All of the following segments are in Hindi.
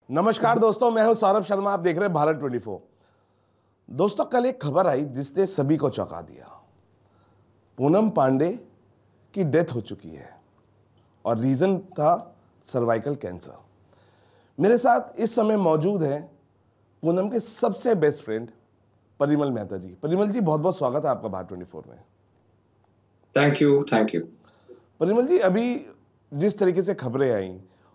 नमस्कार दोस्तों, मैं हूं सौरभ शर्मा। आप देख रहे हैं भारत 24। दोस्तों, कल एक खबर आई जिसने सभी को चौंका दिया। पूनम पांडे की डेथ हो चुकी है और रीजन था सर्वाइकल कैंसर। मेरे साथ इस समय मौजूद हैं पूनम के सबसे बेस्ट फ्रेंड परिमल मेहता जी। परिमल जी, बहुत बहुत स्वागत है आपका भारत 24 में। Thank you, thank you. Parimal ji, अभी जिस तरीके से खबरें आई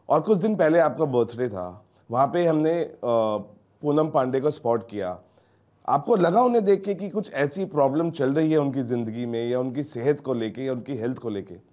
और कुछ दिन पहले आपका बर्थडे था, वहाँ पे हमने पूनम पांडे को स्पॉट किया। आपको लगा उन्हें देख के कि कुछ ऐसी प्रॉब्लम चल रही है उनकी ज़िंदगी में, या उनकी सेहत को लेके या उनकी हेल्थ को लेके?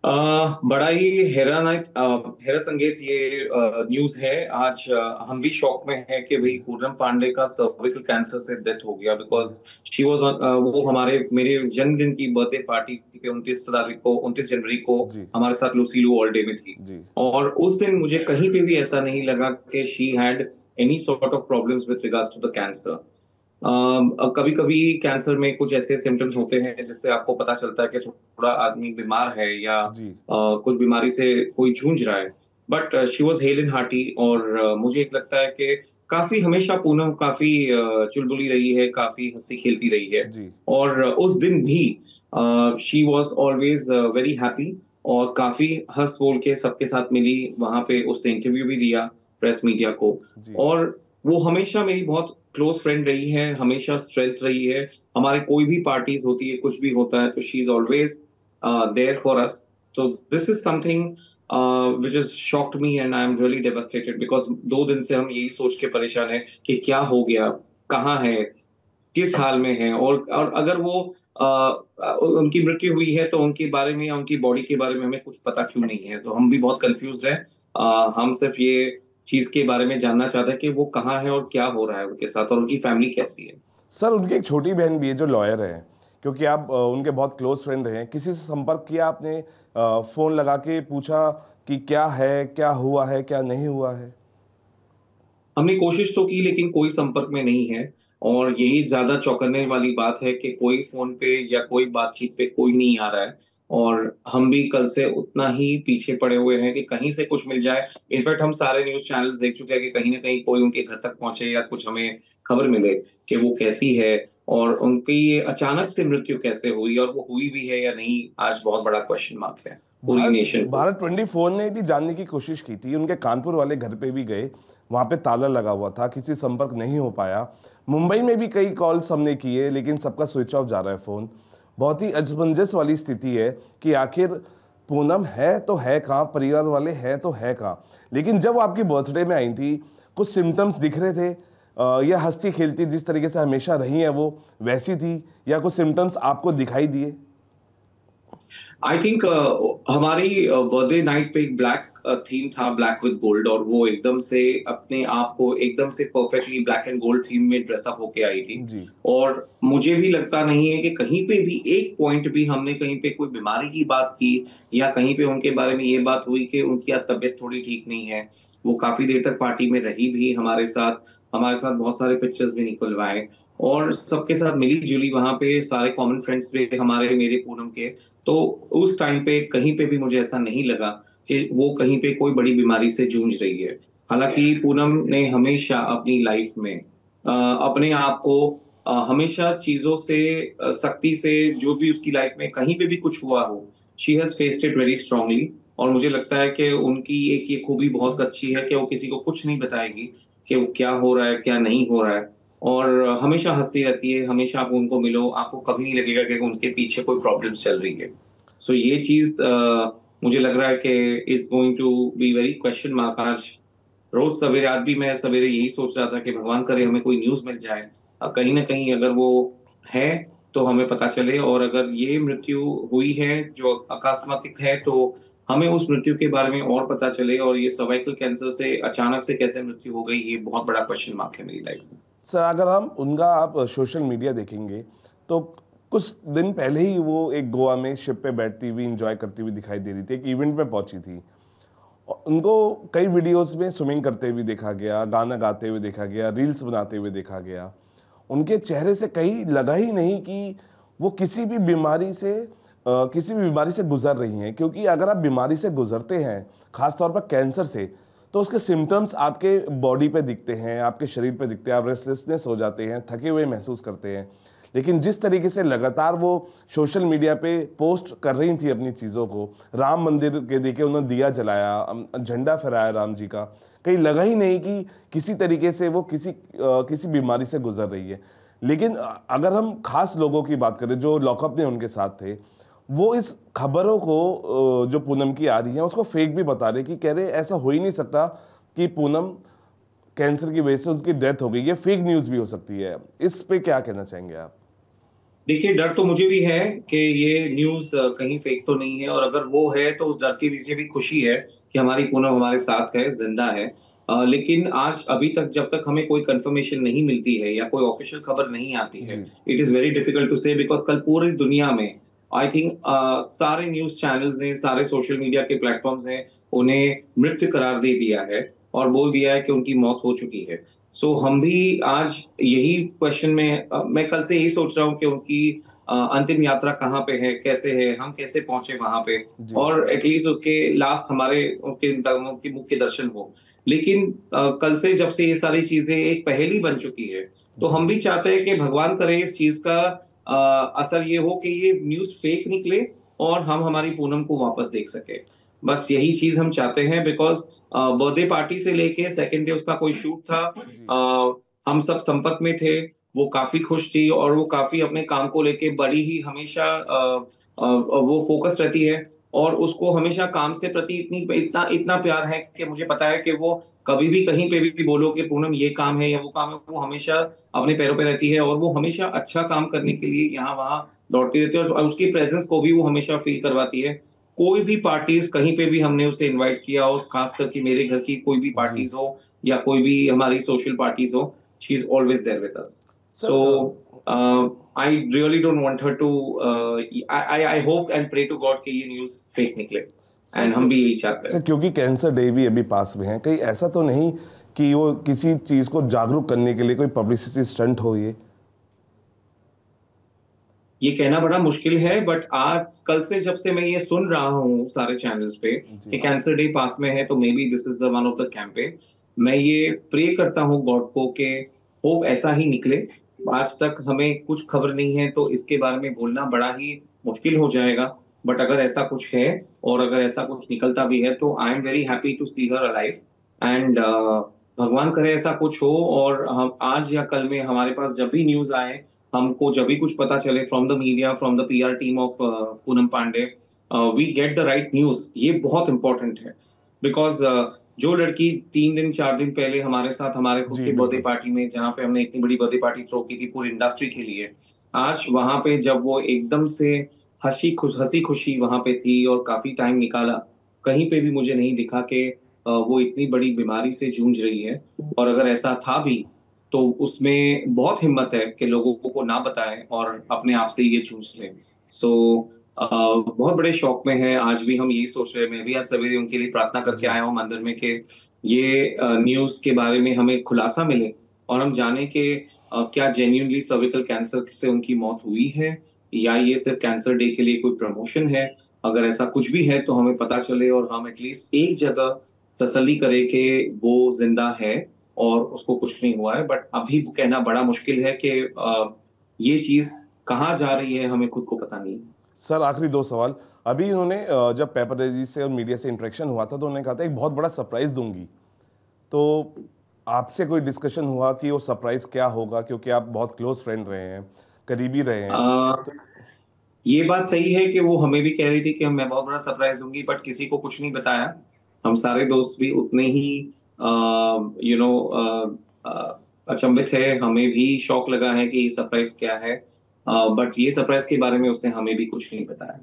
बड़ा ही हैरत अंगेज ये न्यूज है आज। हम भी शॉक में हैं कि भाई पूनम पांडे का सर्विकल कैंसर से डेथ हो गया। बिकॉज शी वाज वो हमारे मेरे जन्मदिन की बर्थडे पार्टी पे 29 जनवरी को जी हमारे साथ लुसीलू ऑल डे में थी। जी और उस दिन मुझे कहीं पे भी ऐसा नहीं लगा कि she had any sort of problems with regards to the cancer. कभी कभी कैंसर में कुछ ऐसे सिम्टम्स होते हैं जिससे आपको पता चलता है कि थोड़ा आदमी बीमार है या जी। कुछ बीमारी से कोई जूझ रहा है। But she was hello in hearty. और मुझे एक लगता है कि काफी हमेशा पूनम काफी चुलबुली रही है, काफी हंसी खेलती रही है। जी और उस दिन भी she was always very happy और काफी हंस बोल के सबके साथ मिली वहां पे। उसने इंटरव्यू भी दिया प्रेस मीडिया को। जी। और वो हमेशा मेरी बहुत क्लोज फ्रेंड रही है, हमेशा स्ट्रेंथ रही है। हमारे कोई भी पार्टीज होती है, कुछ भी होता है, तो she is always there for us. तो this is something which is shocked me and I am really devastated. Because 2 दिन से हम यही सोच के परेशान है कि क्या हो गया, कहाँ है, किस हाल में है। और अगर वो उनकी मृत्यु हुई है तो उनके बारे में या उनकी बॉडी के बारे में हमें कुछ पता क्यों नहीं है। तो हम भी बहुत कंफ्यूज है। हम सिर्फ ये चीज के बारे में जानना चाहते हैं कि वो कहाँ है और क्या हो रहा है उनके साथ और उनकी फैमिली कैसी है। सर, उनकी एक छोटी बहन भी है जो लॉयर है, क्योंकि आप उनके बहुत क्लोज फ्रेंड रहे हैं। किसी से संपर्क किया आपने? फ़ोन लगा के पूछा कि क्या है, क्या हुआ है, क्या नहीं हुआ है? हमने कोशिश तो की लेकिन कोई संपर्क में नहीं है। और यही ज्यादा चौंकाने वाली बात है कि कोई फोन पे या कोई बातचीत पे कोई नहीं आ रहा है। और हम भी कल से उतना ही पीछे पड़े हुए हैं कि कहीं से कुछ मिल जाए। इनफैक्ट हम सारे न्यूज चैनल्स देख चुके हैं कि कहीं ना कहीं कोई उनके घर तक पहुंचे या कुछ हमें खबर मिले कि वो कैसी है और उनकी ये अचानक से मृत्यु कैसे हुई, और वो हुई भी है या नहीं, आज बहुत बड़ा क्वेश्चन मार्क है पूरी भारत नेशन को। भारत 24 ने भी जानने की कोशिश की थी। उनके कानपुर वाले घर पे भी गए, वहाँ पे ताला लगा हुआ था, किसी संपर्क नहीं हो पाया। मुंबई में भी कई कॉल्स हमने किए, लेकिन सबका स्विच ऑफ जा रहा है फ़ोन। बहुत ही असमंजस वाली स्थिति है कि आखिर पूनम है तो है कहाँ, परिवार वाले हैं तो है कहाँ। लेकिन जब वो आपकी बर्थडे में आई थी, कुछ सिम्टम्स दिख रहे थे, या हंसती खेलती जिस तरीके से हमेशा रही है वो वैसी थी, या कुछ सिम्टम्स आपको दिखाई दिए? आई थिंक हमारी बर्थडे नाइट पे एक ब्लैक थीम था, ब्लैक विद गोल्ड। और वो एकदम से अपने आप को एकदम से perfectly black and gold theme में ड्रेसअप होके आई थी। जी और मुझे भी लगता नहीं है कि कहीं पे भी एक पॉइंट भी हमने कहीं पे कोई बीमारी की बात की या कहीं पे उनके बारे में ये बात हुई कि उनकी आज तबीयत थोड़ी ठीक नहीं है। वो काफी देर तक पार्टी में रही भी हमारे साथ बहुत सारे पिक्चर्स भी निकलवाए और सबके साथ मिली जुली। वहां पे सारे कॉमन फ्रेंड्स थे हमारे, मेरे, पूनम के। तो उस टाइम पे कहीं पे भी मुझे ऐसा नहीं लगा कि वो कहीं पे कोई बड़ी बीमारी से जूझ रही है। हालांकि पूनम ने हमेशा अपनी लाइफ में अपने आप को हमेशा चीजों से सख्ती से, जो भी उसकी लाइफ में कहीं पे भी कुछ हुआ हो, she has faced it very strongly. और मुझे लगता है कि उनकी एक ये खूबी बहुत अच्छी है कि वो किसी को कुछ नहीं बताएगी कि वो क्या हो रहा है, क्या नहीं हो रहा है। और हमेशा हंसती रहती है। हमेशा आप उनको मिलो, आपको कभी नहीं लगेगा कि उनके पीछे कोई प्रॉब्लम चल रही है। सो ये चीज मुझे लग रहा है कि is going to be very question mark. आज रोज सवेरे, आज भी मैं सवेरे यही सोच रहा था कि भगवान करे हमें कोई न्यूज मिल जाए, कहीं ना कहीं अगर वो है तो हमें पता चले। और अगर ये मृत्यु हुई है जो अकस्मातिक है तो हमें उस मृत्यु के बारे में और पता चले। और ये सर्वाइकल कैंसर से अचानक से कैसे मृत्यु हो गई, ये बहुत बड़ा क्वेश्चन मार्क है मेरी लाइफ में। सर, अगर हम उनका आप सोशल मीडिया देखेंगे तो कुछ दिन पहले ही वो एक गोवा में शिप पे बैठती हुई इंजॉय करती हुई दिखाई दे रही थी, एक इवेंट में पहुंची थी। और उनको कई वीडियोस में स्विमिंग करते हुए देखा गया, गाना गाते हुए देखा गया, रील्स बनाते हुए देखा गया। उनके चेहरे से कहीं लगा ही नहीं कि वो किसी भी बीमारी से किसी भी बीमारी से गुजर रही हैं, क्योंकि अगर आप बीमारी से गुजरते हैं, खासतौर पर कैंसर से, तो उसके सिम्टम्स आपके बॉडी पे दिखते हैं, आपके शरीर पे दिखते हैं, आप रेस्टलेसनेस हो जाते हैं, थके हुए महसूस करते हैं। लेकिन जिस तरीके से लगातार वो सोशल मीडिया पे पोस्ट कर रही थी अपनी चीज़ों को, राम मंदिर के देखे उन्होंने दिया जलाया, झंडा फहराया राम जी का, कहीं लगा ही नहीं कि किसी तरीके से वो किसी बीमारी से गुजर रही है। लेकिन अगर हम खास लोगों की बात करें जो लॉकअप में उनके साथ थे, वो इस खबरों को जो पूनम की आ रही है उसको फेक भी बता रहे, कि कह रहे ऐसा हो ही नहीं सकता कि पूनम कैंसर की वजह से उसकी डेथ हो गई, ये फेक न्यूज़ भी हो सकती है। इस पे क्या कहना चाहेंगे आप? देखिए, डर तो मुझे भी है कि ये न्यूज कहीं फेक तो नहीं है, और अगर वो है तो उस डर के पीछे भी खुशी है कि हमारी पूनम हमारे साथ है, जिंदा है। लेकिन आज अभी तक जब तक हमें कोई कंफर्मेशन नहीं मिलती है या कोई ऑफिशियल खबर नहीं आती है, जी it is very difficult to say, because कल पूरी दुनिया में आई थिंक सारे न्यूज चैनल्स हैं, सारे सोशल मीडिया के प्लेटफॉर्म्स हैं, उन्हें मृत्यु करार दे दिया है और बोल दिया है कि उनकी मौत हो चुकी है। सो हम भी आज यही क्वेश्चन में मैं कल से यही सोच रहा हूँ कि उनकी अंतिम यात्रा कहाँ पे है, कैसे है, हम कैसे पहुंचे वहां पे, जी और एटलीस्ट उसके लास्ट हमारे उनके मुख्य दर्शन हो। लेकिन कल से जब से ये सारी चीजें एक पहेली बन चुकी है, तो जी हम भी चाहते हैं कि भगवान करे इस चीज का असर ये हो कि ये न्यूज फेक निकले और हम हमारी पूनम को वापस देख सके। बस यही चीज हम चाहते हैं, बिकॉज बर्थडे पार्टी से लेके सेकेंड डे उसका कोई शूट था, जी हम सब संपर्क में थे, वो काफी खुश थी और वो काफी अपने काम को लेके बड़ी ही हमेशा वो फोकस रहती है, और उसको हमेशा काम से प्रति इतना इतना प्यार है कि मुझे पता है कि वो कभी भी कहीं पे भी बोलो कि पूनम ये काम है या वो काम है, वो हमेशा अपने पैरों पे रहती है और वो हमेशा अच्छा काम करने के लिए यहाँ वहां दौड़ती रहती है, और उसकी प्रेजेंस को भी वो हमेशा फील करवाती है। कोई भी पार्टीज कहीं पे भी हमने उसे इनवाइट किया हो, खास करके मेरे घर की कोई भी जी पार्टीज हो या कोई भी हमारी सोशल पार्टीज हो, she is always there with us. Sir. So I really don't want her to, I hope and pray to God कि ये न्यूज़ फेक निकले, सर एंड हम भी यही चाहते सर, हैं। क्योंकि कैंसर डे भी अभी पास में है, कहीं ऐसा तो नहीं कि वो किसी चीज़ को जागरूक करने के लिए कोई पब्लिसिटी स्टंट हो ये कहना बड़ा मुश्किल है, बट आज कल से जब से मैं ये सुन रहा हूँ सारे चैनल्स पे कि जी कैंसर डे पास में है, तो may be this is the one of the campaign. मैं ये प्रे करता हूँ गॉड को कि होप ऐसा ही निकले। आज तक हमें कुछ खबर नहीं है, तो इसके बारे में बोलना बड़ा ही मुश्किल हो जाएगा, बट अगर ऐसा कुछ है और अगर ऐसा कुछ निकलता भी है, तो I am very happy to see her alive, and भगवान करे ऐसा कुछ हो, और हम आज या कल में हमारे पास जब भी न्यूज आए, हमको जब भी कुछ पता चले from the media, from the PR team of Poonam Pandey, we get the right news. ये बहुत इंपॉर्टेंट है, बिकॉज जो लड़की 3 दिन 4 दिन पहले हमारे साथ हमारे खुद जी के बर्थडे बिल्कुल। पार्टी में, जहाँ पे हमने इतनी बड़ी बर्थडे पार्टी थ्रो की थी पूरी इंडस्ट्री के लिए, आज वहां पे जब वो एकदम से हंसी खुशी वहां पे थी और काफी टाइम निकाला, कहीं पे भी मुझे नहीं दिखा कि वो इतनी बड़ी बीमारी से जूझ रही है। और अगर ऐसा था भी, तो उसमें बहुत हिम्मत है कि लोगों को ना बताएं और अपने आप से ये चूज लें। सो बहुत बड़े शौक में है, आज भी हम यही सोच रहे हैं। मैं भी आज सवेरे उनके लिए प्रार्थना करके जी आया हूँ मंदिर में कि ये न्यूज के बारे में हमें खुलासा मिले और हम जाने कि क्या जेन्युइनली सर्विकल कैंसर से उनकी मौत हुई है या ये सिर्फ कैंसर डे के लिए कोई प्रमोशन है। अगर ऐसा कुछ भी है तो हमें पता चले और हम एटलीस्ट एक जगह तसल्ली करें कि वो जिंदा है और उसको कुछ नहीं हुआ है। बट अभी कहना बड़ा मुश्किल है कि ये चीज कहाँ जा रही है, हमें खुद को पता नहीं है। सर, आखिरी दो सवाल। अभी उन्होंने जब पेपरजी से और मीडिया से इंटरेक्शन हुआ था तो उन्होंने कहा था एक बहुत बड़ा सरप्राइज दूंगी, तो आपसे कोई डिस्कशन हुआ कि वो सरप्राइज क्या होगा, क्योंकि आप बहुत क्लोज फ्रेंड रहे हैं, करीबी रहे हैं। अ, ये बात सही है कि वो हमें भी कह रही थी कि मैं बहुत बड़ा सरप्राइज दूंगी, बट किसी को कुछ नहीं बताया। हम सारे दोस्त भी उतने ही यू नो अचंभित है, हमें भी शौक लगा है कि ये सरप्राइज क्या है, बट ये सरप्राइज के बारे में उसने हमें भी कुछ नहीं बताया।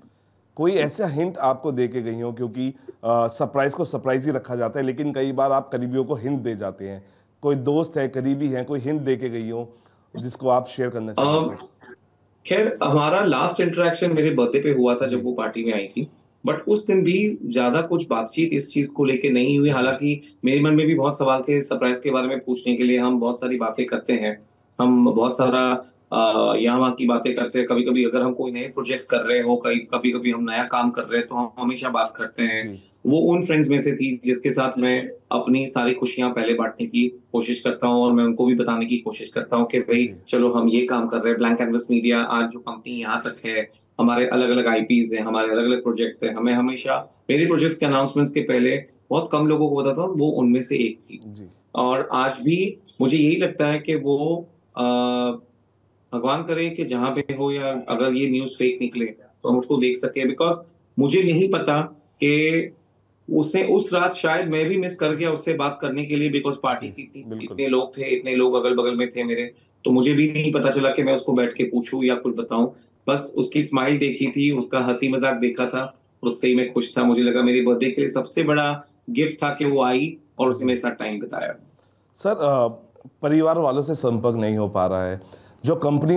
कोई ऐसा हिंट आपको दे के गई हो, क्योंकि सरप्राइज को सरप्राइज ही रखा जाता है, लेकिन कई बार आप करीबियों को हिंट दे जाते हैं। कोई दोस्त है, करीबी है, कोई हिंट दे के गई हो जिसको आप शेयर करना चाहेंगे अ, सर? खैर, हमारा लास्ट इंटरेक्शन मेरे बर्थडे पे हुआ था जब जी वो पार्टी में आई थी, बट उस दिन भी ज्यादा कुछ बातचीत इस चीज को लेके नहीं हुई। जी हालांकि मेरे मन में भी बहुत सवाल थे सरप्राइज के बारे में पूछने के लिए, हम बहुत सारी बातें करते हैं, हम बहुत सारा यहाँ वहाँ की बातें करते हैं। कभी कभी अगर हम कोई नए प्रोजेक्ट्स कर रहे हो, कभी कभी हम नया काम कर रहे हैं, तो हम हमेशा बात करते हैं। जी। वो उन फ्रेंड्स में से थी जिसके साथ मैं अपनी सारी खुशियां पहले बांटने की कोशिश करता हूँ, और मैं उनको भी बताने की कोशिश करता हूँ कि भाई जी। चलो हम ये काम कर रहे हैं। ब्लैंक कैनवस मीडिया आज जो कंपनी यहाँ तक है, हमारे अलग अलग आईपीज हैं, हमारे अलग अलग प्रोजेक्ट्स हैं, हमें हमेशा मेरे प्रोजेक्ट्स के अनाउंसमेंट्स के पहले बहुत कम लोगों को पता था, वो उनमें से एक थी। जी। और आज भी मुझे यही लगता है कि वो भगवान करे कि जहां पे हो, या अगर ये न्यूज फेक निकले तो हम उसको देख सके। बिकॉज मुझे नहीं पता कि उसने उस रात शायद मैं भी मिस कर गया उससे बात करने के लिए, बिकॉज पार्टी जी। की बिल्कुल। इतने लोग थे, इतने लोग अगल बगल में थे मेरे, तो मुझे भी नहीं पता चला कि मैं उसको बैठ के पूछूं या कुछ बताऊं। बस उसकी स्माइल देखी थी, उसका हंसी मजाक देखा था, और उससे ही मैं खुश था। मुझे लगा मेरे बर्थडे के लिए सबसे बड़ा गिफ्ट था कि वो आई और उसने जी। मेरे साथ टाइम बिताया। सर, परिवार वालों से संपर्क नहीं हो पा रहा है। जो कंपनी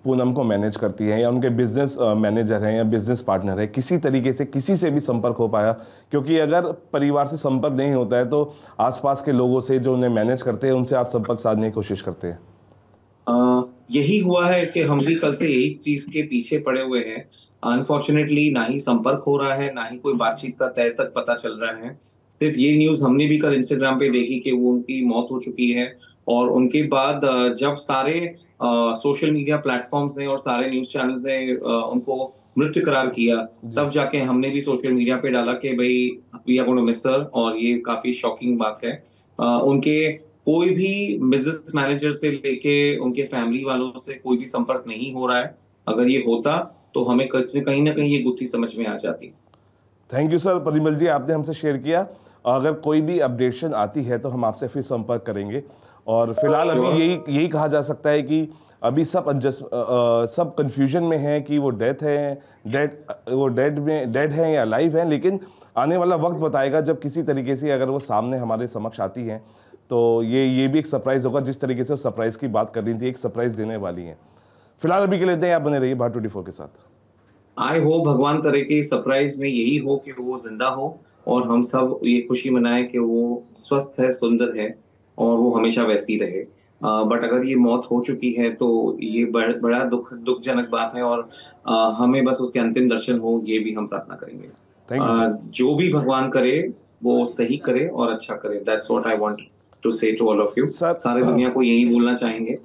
पूनम को मैनेज करती है, या उनके बिजनेस मैनेजर हैं या बिजनेस पार्टनर है, किसी तरीके से किसी से भी संपर्क हो पाया? क्योंकि अगर परिवार से संपर्क नहीं होता है तो आसपास के लोगों से जो उन्हें मैनेज करते हैं उनसे आप संपर्क साधने की कोशिश करते हैं। यही हुआ है कि हम भी कल से यही चीज के पीछे पड़े हुए हैं। अनफॉर्चुनेटली ना ही संपर्क हो रहा है, ना ही कोई बातचीत का तय तक पता चल रहा है। सिर्फ ये न्यूज हमने भी कल इंस्टाग्राम पे देखी कि वो उनकी मौत हो चुकी है। और उनके बाद जब सारे सोशल मीडिया प्लेटफॉर्म्स ने और सारे न्यूज चैनल्स ने उनको मृत करार किया, जी। तब जाके हमने भी सोशल मीडिया पे डाला कि भाई we are gonna miss her, और ये काफी शॉकिंग बात है। उनके कोई भी बिजनेस मैनेजर से लेके उनके फैमिली वालों से कोई भी संपर्क नहीं हो रहा है। अगर ये होता तो हमें कहीं ना कहीं ये गुत्थी समझ में आ जाती। थैंक यू सर, परिमल जी, आपने हमसे शेयर किया। अगर कोई भी अपडेशन आती है तो हम आपसे फिर संपर्क करेंगे। और फिलहाल अभी श्योर। यही यही कहा जा सकता है कि अभी सब सब कंफ्यूजन में है कि वो डेथ है, डेड वो डेड है या लाइव है। लेकिन आने वाला वक्त बताएगा, जब किसी तरीके से अगर वो सामने हमारे समक्ष आती हैं तो ये भी एक सरप्राइज़ होगा। जिस तरीके से वो सरप्राइज़ की बात कर रही थी, एक सरप्राइज़ देने वाली हैं। फिलहाल अभी के लिए इतना ही। आप बने रहिए भारत 24 के साथ। आई हो भगवान करे कि सरप्राइज में यही हो कि वो जिंदा हो, और हम सब ये खुशी मनाएं कि वो स्वस्थ है, सुंदर है, और वो हमेशा वैसी रहे। बट अगर ये मौत हो चुकी है तो ये बड़ा दुखजनक बात है, और हमें बस उसके अंतिम दर्शन हो, ये भी हम प्रार्थना करेंगे। Thank you sir. जो भी भगवान करे वो सही करे और अच्छा करे। That's what I want to say to all of you. Sir सारे दुनिया को यही बोलना चाहेंगे।